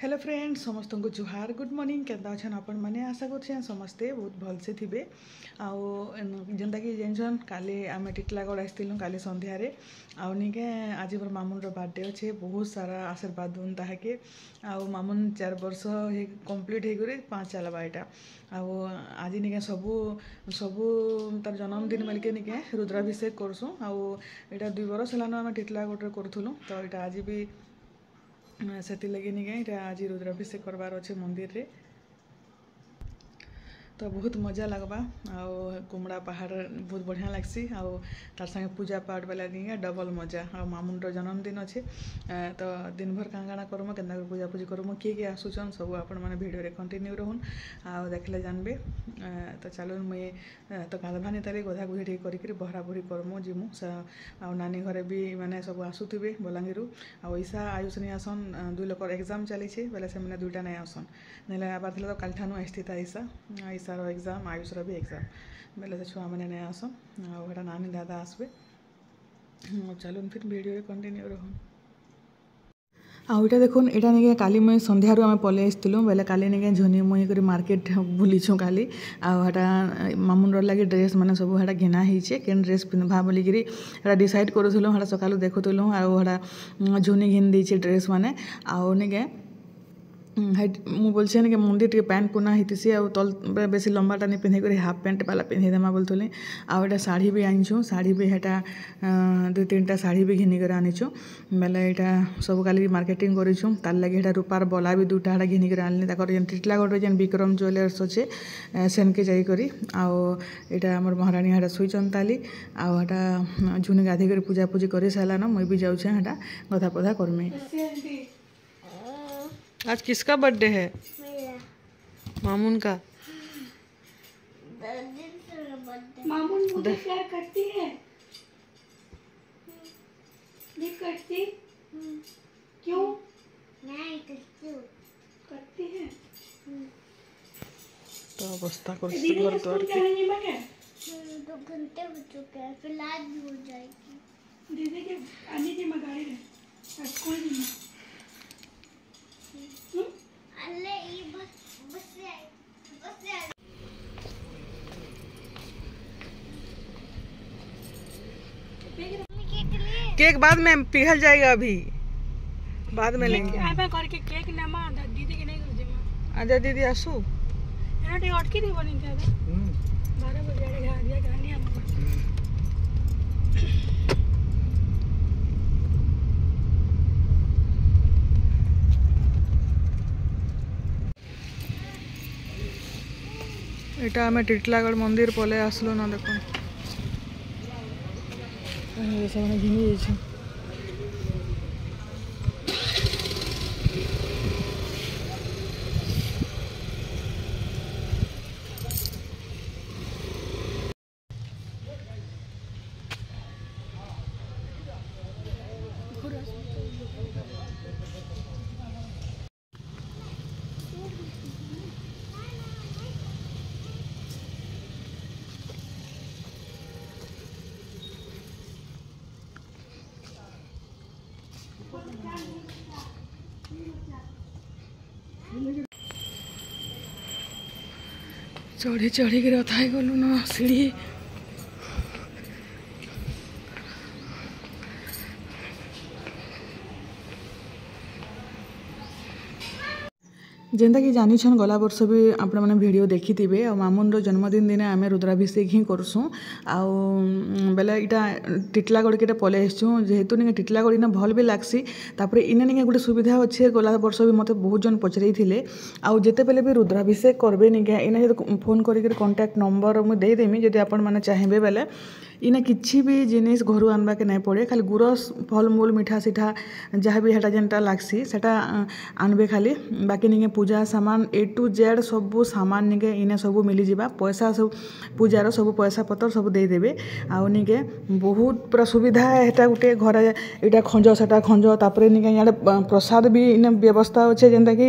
Hello friends समस्त को जुहार good morning केदा अच्छन आपण मैंने आशा कर समस्ते बहुत भलसे थे आंता कि जानछन काली आम टिटलागढ़ आसलु काली संध्यारे आके आज मोर मामुन बर्थडे अच्छे बहुत सारा आशीर्वाद दून ताके मामुन 4 वर्ष कंप्लीट होकर 5 चलवा यहाँ आज निके सबू सबू तार जन्मदिन मिलके निके रुद्राभिषेक करसुँ आटा 2 वर्ष है टिटलागढ़ करूँ तो यहाँ आज भी से लगे निके आज रुद्राभिषेक करवार अच्छे मंदिर रे तो बहुत मजा लगवा कुमड़ा पहाड़ बहुत बढ़िया लगसी तार संगे पूजा पाठ वाला निके डबल मजा मामुन जन्मदिन अच्छे तो दिन भर काँ काଣା करम के पूजा पूजी करम किए आसुचन सब आपण मैंने भिडियो रे कंटिन्यू रहन देखले जानबे तो चलो मुई तो गाधवानी ताली गधा गुधी टे करी बहरा बुही करमु जिमु नानी घरे भी माने सब आसुवे बलांगीरु ईसा आयुष नहीं आसन 2 लोक एग्जाम चली बेले से मैंने 2टा नहीं आसन ना आबार तो काल ठानु आसता ईसार एग्जाम आयुषर भी एग्जाम बेले से छुआ मैंने नहीं आसन आटा नानी दादा आसबे चलो फिर वीडियो कंटिन्यू रहन आईटा देखुन यहाँ नहीं काली मुई संध्यारू आम पलि आसलु बेले काली नहीं झुनी मुई कर मार्केट बुलीछुँ काली आटा मामुन लगे ड्रेस मैंने सब है घिना होचे केन ड्रेस पिंधा बोलिकी डिसाइड करूँ हाँ सकालू देखुलु आटा झुनी घिन दीचे ड्रेस मैंने आउ निके मु बोलछे कि मंदिर टे पैंट पुना होती तल बेसी लंबाटा नहीं पिंधे हाफ पैंट वाला पिंधेदेमा बोलूँ आटा शाढ़ी भी आनीचु शाढ़ी भी हेटा 2-3टा शाढ़ी भी घिनिकर आनीचु बेले यहाँ सब काली मार्केटिंग करूँ तार लगे रूपार बला भी 2टा घिनिकर आनी जेन टिटलागढ़ जेन विक्रम ज्वेलर्स अच्छे सेनके जाकर यहाँ आम महाराणी हाँ शुईचन ताली आटा झुनी गाधे कर पूजा पूजी कर सारान मुई भी जाऊे हाँ गधा पधा करमी आज किसका बर्थडे है मामुन का मामुन मुझे प्यार करती है नहीं करती क्यों नहीं करती है तो अवस्था कर घर द्वार के 2 घंटे हो चुके हैं फिर लाइट भी हो जाएगी दीदी के आने की मगाड़ी है स्कूल में अल्ले ये बस केक बाद में पिघल जाएगा अभी बाद में लेंगे करके केक नमा दीदी के नहीं कर आजा दीदी आसू यहाँ टे अटकी थी बनी थे 12 बजे घर दिया कहानी हम এটা আমি টিটলাগড় मंदिर पले आसलु ना देखो से घिनी जाइए चढ़ी चढ़ी कर था गलु न सीढ़ी जेनता कि जानिछन गला वर्ष भी आपण मैंने वीडियो देखी थे मामुन जन्मदिन दिन आम रुद्राभिषेक ही करसुँ बेले यहाँ टिटलागढ़ के पलि आसुँ जेहेतु नहीं टिटलागढ़ इन भल भी लगसी तापर इन नहीं गोटे सुविधा अच्छे गला वर्ष भी मत बहुत जन पचरई थे आते बेले भी रुद्राभिषेक करबे नहीं इन जो फोन कर कॉन्टैक्ट नंबर मुझे देदेमी जब आपण मैंने चाहिए बेले इने किसी भी जिनिस घर आनवा के नहीं पड़े खाली गुरस फल मूल मिठा सिठा जहाँ भी हेटा जेनटा लागसी सेटा आनबे खाली बाकी नहीं पूजा सामान A to Z सब सामान निके इने सब मिली जावा पैसा सब पूजार सब पैसा पतर सब दे देबे आउ निके बहुत पूरा सुविधा है हेटा गुटे घर एटा खंज सेटा खंज तापरे निके याडे प्रसाद भी इने व्यवस्था अच्छे जेनता कि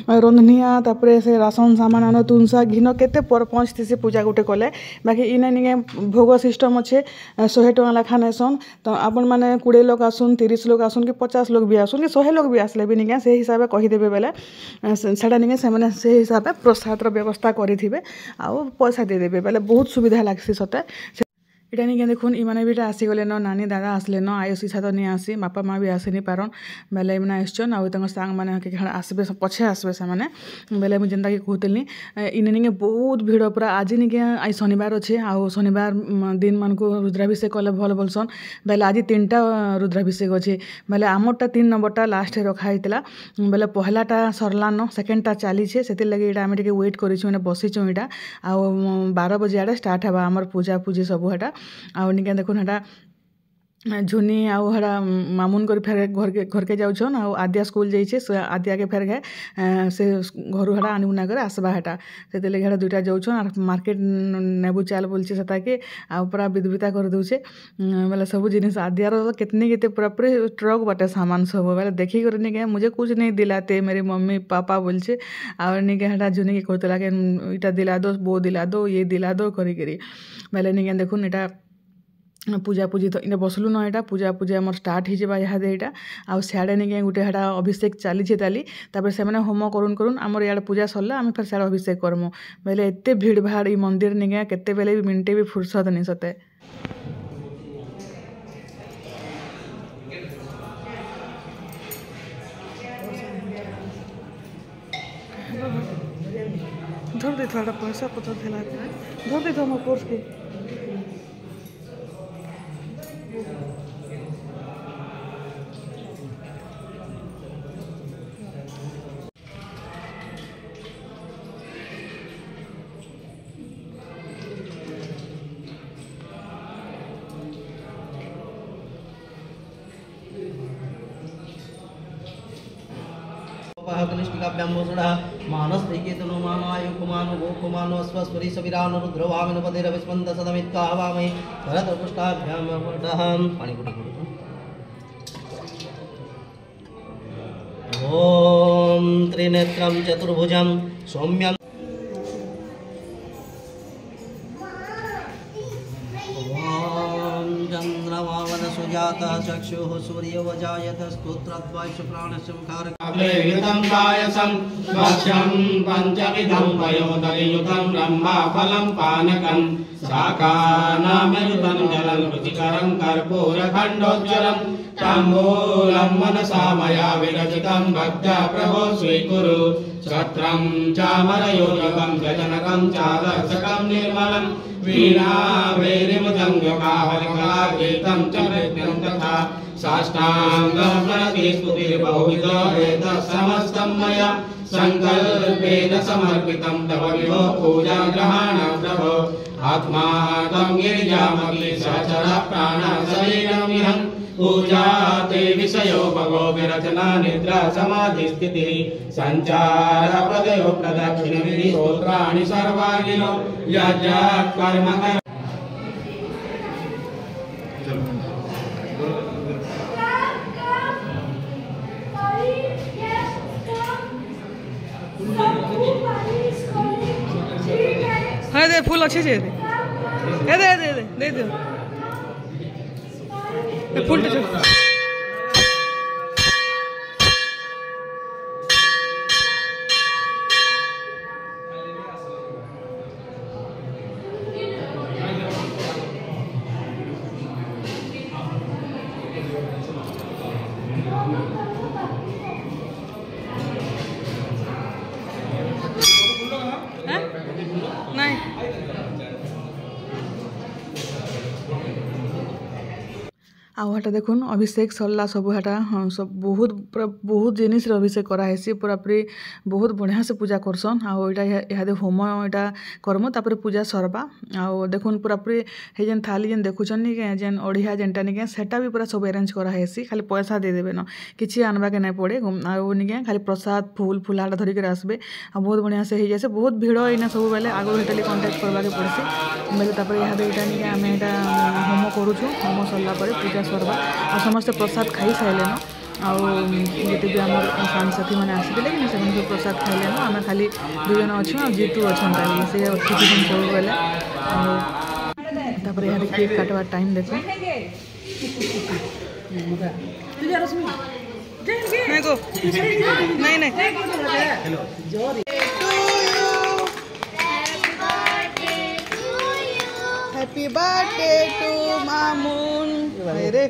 रंधनिया तापरे से राशन सामान आन तुनसा घिन केते पर पहुँचती पूजा गुटे कले बाकी इने निके भोग सिस्टम अच्छे अच्छे 100 टଙ୍କା लेखा नेसन तो आपण मैंने 20 लोग आसुन 30 लोग आसुन कि 50 लोग भी आसुन कि 100 लोग भी आसले भी निके से हिसाब से कहीदेवे बेले सेटा निके से हिसाब से प्रसाद व्यवस्था करेंगे आउ पैसा देदेवे बेले बहुत सुविधा लगसी सते इटा नहीं देखुन इमाने भी आसीगले न नानी दादा आसले न आयुषी छा तो नहीं आसी बापा माँ भी आसी नहीं पारन बेले इमने आसन आउ सांग मैंने आसबे पछे आसबे से मैंने बेले मुझे जेनता कि कहूली इन निके बहुत भिड़ पूरा आज निके आज शनिवार अच्छे आउ शनिवार दिन मान को रुद्राभिषेक कले भल बोलसन बेले आज 3टा रुद्राभिषेक अच्छे बेले आमरटा 3 नंबरटा लास्ट रखाई बेले पहलाटा सरलान सेकेंडटा चली से लगे यहाँ आम वेट कर बसीचु यहाँ आउ 12 बजे आड़े स्टार्ट हवा आमर पूजा पूजी सब हेटा आउ निके देखुन हेटा झुनी आउ हड़ा मामुन कर फेर घर के जाऊन आउ आद्या स्कूल जाइए से आद्या के फेर गए से घर हड़ा आनी उना कर आसबा हेटा से लगे हेटा 2टा जाऊन और मार्केट नेबू चाल बोलचे से ताकि आउ पूरा विधविता कर दूचे बोले सब जिनिस आद्यार कितनी केते पूरा पूरे ट्रक बाटे सामान सब बोले देखी कर नहीं गए मुझे कुछ नहीं दिलाते मेरी मम्मी पापा बोलचे और नहीं गए हेटा झुनी के कहते लगे इटा दिला दो वो दिला दो ये दिला दो करी बेले नहीं गए देखुन इटा पूजा पूजी तो इन बसलु न यहाँ पूजा पूजा आम स्टार्ट हो जावा यहाँ यहाँ आउ सियाड़े नहीं गोटे हेटा अभिषेक चली ताली से होम करुन करुन आमर इे पूजा सरला आम फिर सियाड़े अभिषेक करमु बेले एत भीड़ भाड़ ई मंदिर नहीं केते बेले भी मिनटे भी फुर्सत नहीं सते धर दे थोड़ा पैसा पता धर दे मो पर्स के मानस्थिकेतनो मानायुकुमानो गोकुमानो स्वस्वरी सविरानो रुद्रवामिनो पदेरविस्पन्द सदमित्का हवामहे भरतपुष्टाभ्यां वडहं पानी कुटी ओम त्रिनेत्रं चतुर्भुजं सौम्यं चंद्रमावन सुजाता चक्षुः सूर्यवजायत स्तोत्रद्वैषु प्राणस्य मुखारकं पायसं भक्ष्यं पंचविधं पयोदरियुतं ब्रह्मफलं पानकं शाकानामयुतं जलं रुचिकरं कर्पूरखण्डोज्ज्वलं ताम्बूलं मनसा मया विरचितं भक्त्या प्रभो स्वीकुरु छत्रं चामरयोजकं व्यजनकं चादर्शकं निर्मलं वीणा वैरिमृदङ्गकाहलिकागीतं च नृत्यं तथा साष्टाङ्गप्रणतिस्तुतिर्बहुविधो एतत् समस्तं मया सङ्कल्पेन समर्पितं तव विभो पूजाग्रहाणं प्रभो आत्मा त्वं गिरिजामपि सहचरः प्राणः शरीरमिहं पूजा ते विषयो भगो विरचना निद्रा समाधिस्थितिः संचार पदयो प्रदक्षिणविधि स्तोत्राणि सर्वाणिनो यज्ञात् कर्म हाँ दे फूल अच्छे से दे दे दे दे दे दे फूल नहीं आउ हटा देखुन अभिषेक सरला सब हटा हाँ सब बहुत पूरा बहुत जिनिस अभिषेक कराहेसी पूरा पूरी बहुत बढ़िया से पूजा करसन आउ इहादे होम इटा करमु तापर पूजा सरबा आउ देखुन पूरा पूरी हे जेन थाली जेन देखुछन नि जेन ओढ़िया जेनटा नि सेटा भी पूरा सब अरेंज कराहेसी खाली पैसा दे देबे न किछि आनबा के नहीं पड़े आउ नि खाली प्रसाद फूल फुलाटा धरिक आसबे आ बहुत बढ़िया से हो जाए बहुत भिड़ इना सब बेले आगु हेटली कांटेक्ट करबा के पड़सी बेले तापर इहादे इटा नि आम इटा होम करूछु होम सरला पर पूजा सरबा आ समस्ते प्रसाद खाई सारे न आउ जिते भी आम साथी मैंने आसी कि प्रसाद खाइले न आम खाली 2 जन अच्छे जीतू अच्छा से अच्छी सब बेले तापर यहाँ केक काटवा टाइम देखो नहीं नहीं हैप्पी बर्थडे टू मामून मेरे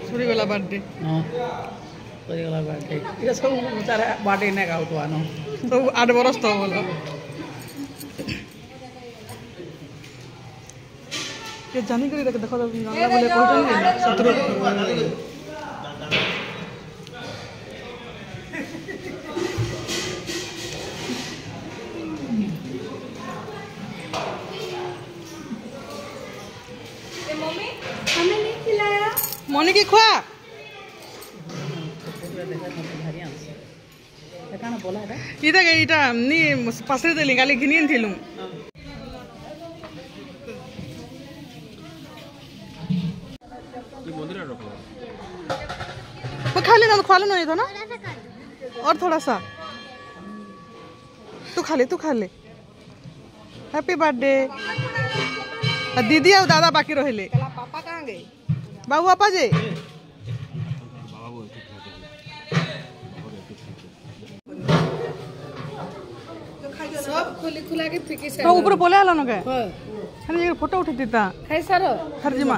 सूरी वाला बर्थडे सूरी वाला बर्थडे ये सब तारा बर्थडे ने गाउ तो आनो तो 8 बरस तो बोलो ये जानी करी देखो गंगा बोले कहजन नहीं 17 मनी की खुआ इटा इटा नी पासरे देली गाली घिनिन थिलु वो खा लेना तो खा लेना ये तो ना और थोड़ा सा तू खा ले हैप्पी बर्थडे दीदी और दादा बाकी रहले पापा कहाँ गए बाबू पापा जी सब खुली खुला के ठीक से तो ऊपर बोले आलो न के खाली ये फोटो उठे देता है सर हरजिमा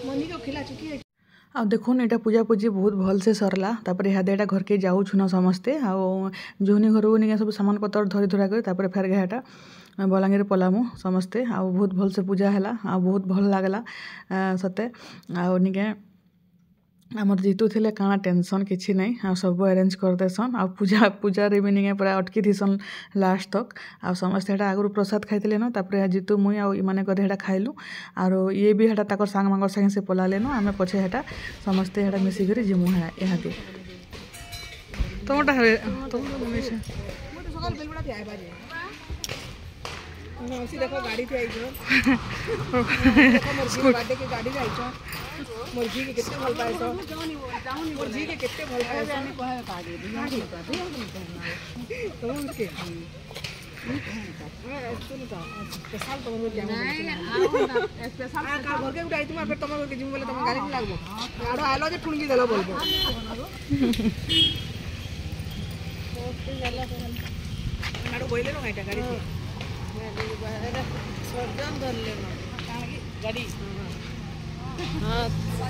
मनी को खिला चुकी है आ देखुन एटा पूजा पूजी बहुत भल से सरला तापर इहादे एटा घर के जाऊ छुना समस्ते आ जोनी घर निके सब सामान पतर धरी धरा कर तापर फेर गएटा बलांगीर पलामु समस्ते आ बहुत भल से पूजा हैला आ बहुत भल लागला सते आ निके आमर जीतू थिले काना टेंशन किछि नै आ सब अरेंज कर देसन आ पूजा रे भी निके पूरा अटकी थिसन लास्ट तक आ समस्त हेटा आगु प्रसाद खाइतले न तापर जीतू मुई आ माने कदे हेटा खाइलु आरो ये भी हेटा ताकर सांग मांगर संगे से पलाले न आमे पछे हेटा समस्त हेटा मिसी करी जिमु है यहाते तोटा है तो मम्मी से मोटे सकाल बेलबड़ा थी आए बाजे ना उसी देखो गाड़ी थी आई जो देखो बर्थडे की गाड़ी आई जो मोर जी के कितने भल पाए तो मोर जी के कितने भल पाए जाने को है कागे तो उनके स्पेशल तो मोर जान नहीं स्पेशल का घर के उठाई तुम फिर तुम के जिम बोले तुम गाड़ी में लागबो आरो आलो जे ठुनगी देलो बोलबो आरो बोइले न गाइटा गाड़ी सर्जन धर लेना गाड़ी हाँ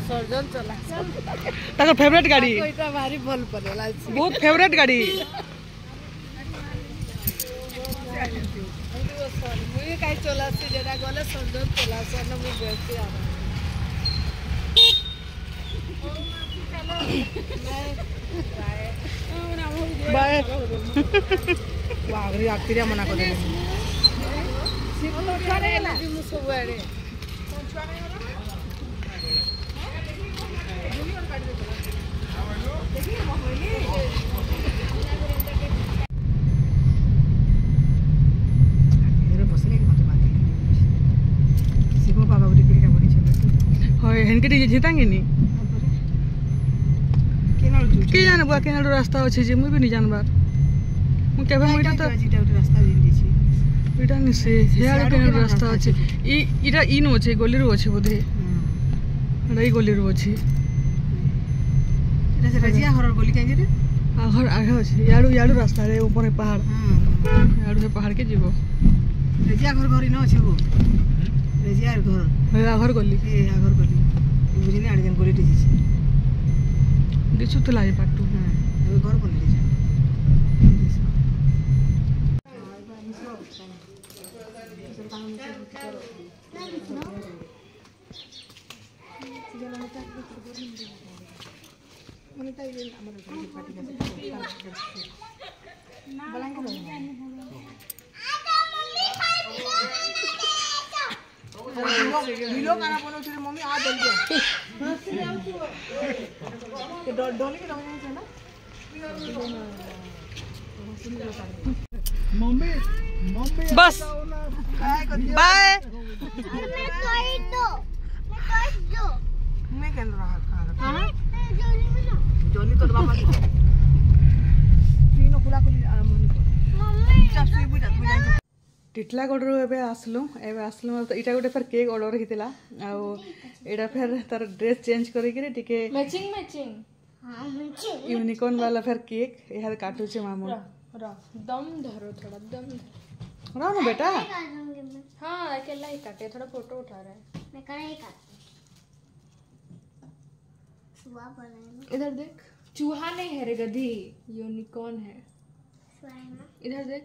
सर्जन चला ताकर फेवरेट गाड़ी कोईटा भारी भल पड़ेला बहुत फेवरेट गाड़ी मुई काई चला से जेडा गले सर्जन चला से न मुई बेसी आ बाय वागरी आखिरिया मना कर दे सिर्फ तो करे ना जी मुसो बड़े हेनके जीतांगे नी के जाने बुआ केना रास्ता अछि जे मुई भी नहीं जानबार मु केबे मुई तो रास्ता दिन छी इटा नि से हेयार केना रास्ता अछि इटा इन अछि गली रो अछि बोधे रही गली रो अछि इटा से रजिया हरर गली केंगे रे आघर आगे अछि याडू रास्ता रे ऊपर पहाड़ याडू से पहाड़ के जीवो रजिया घर इ न अछि वो रजिया घर हे आघर गली ए आघर गली बुझिनी आडी जन गली टिछि दिसु तो लाई पाटू हां घर बन ली ढिलो खाना बनाउँछु रे मम्मी आ जल्दी डोली के डोली है ना मम्मी बस बाय। मैं कह रहा खाना जल्दी तो बाबा तीनों खुला खुली आराम होनी चाप सुई बुझा बुझा टिटलागढ़ एबे आसलु इटा गोटे फेर केक ऑर्डर हितिला आउ एटा फेर तार ड्रेस चेंज करी के टिके मैचिंग मैचिंग यूनिकॉर्न वाला फेर केक एहा काटू छे मामू दम धरो थोड़ा दम रहो ना बेटा। हाँ अकेला ही काटे थोड़ा फोटो उठा रहा है मैं कढ़ाई काट इधर देख चूहा नहीं है रे गधी यूनिकॉर्न है इधर देख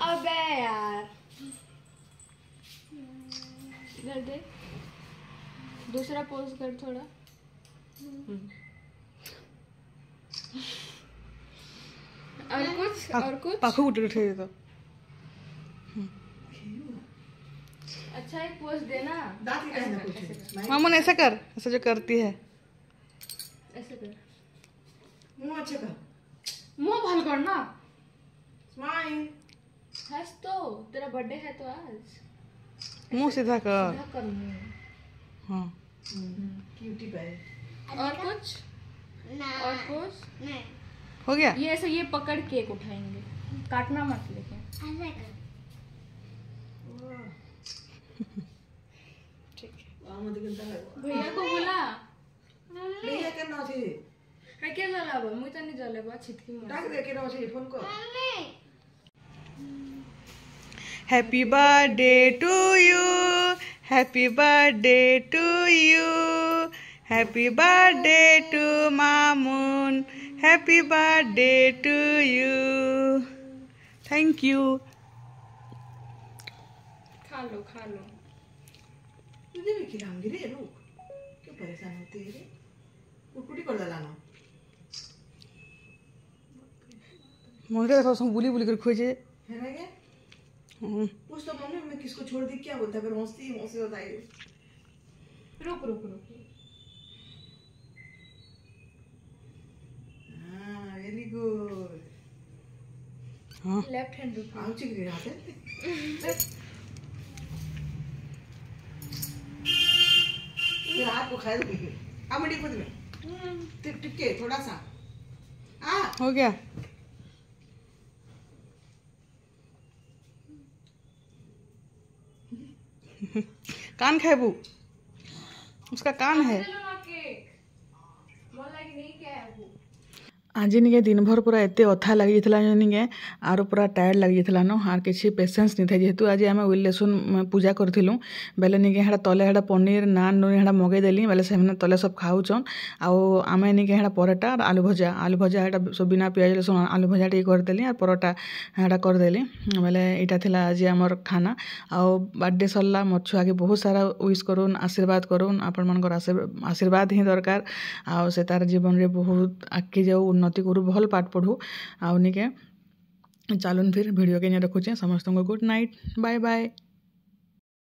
अबे यार इधर देख दूसरा पोज कर थोड़ा और कुछ पाखू उठ उठे तो अच्छा एक पोज देना मामून ऐसा कर ऐसा जो करती है ऐसे कर मुंह अच्छे का मुंह भल कर ना स्माइल हंस तो तेरा बर्थडे है तो आज मुंह सीधा कर। सीधा कर मुंह हाँ क्यूटी पाए और कुछ और कुछ हो गया। ये ऐसे ये पकड़ केक उठाएंगे काटना मत लेकिन भैया को बोला भैया के ना थी मैं क्या जलाबा मुई तो नहीं जलेबा छिटकी मार डाक दे के ना थी फोन को happy birthday to you happy birthday to you happy birthday to Mamun happy birthday to you thank you. खा लो तुझे भी खिलाऊंगी रे लोग क्यों परेशान होते हैं रे कुटकुटी कर डालना मुझे देखो सब बुली बुली कर खोजे है ना क्या पूछ तो मम्मी मैं किसको छोड़ दी क्या बोलता है फिर मौसी मौसी होता है रुक हाँ वेरी गुड हाँ लेफ्ट हैंड रुक आउ चिकरी हाथ है फिर आपको खाए दोगे आ मिट्टी खुद में टिक टिक के थोड़ा सा आ हो गया। कान खाएबू उसका कान है। आज निके दिन भर पूरा एते अथा लगी निके आरो पूरा टायर्ड लगी न आर किसी पेसेंस नहीं था जेहेतु आज आम उइल लसुन पूजा करूँ बेले निके हेड़ा तले हेड़ा पनीर नान नून हेड़ा मगेदेली बेले से तले सब खाऊन आम निके हेड़ा परोटा आलू भजा हेड़ा सब बिना पियाज लसुन आलू भजा टे करदेली और परोटा हेड़ा करदेली बेले यहाँ थिला आज आमर खाना आउ बर्थडे सरला मोर छुआ के बहुत सारा विश करूँ आशीर्वाद करूँ आपण मानकर आशीर्वाद ही दरकार आउ से तार जीवन रे बहुत आगे जाऊ उन्नति करू भल पाठ पढ़ू आउ निके चलून फिर वीडियो के रखुचे समस्त को गुड नाइट बाय बाय।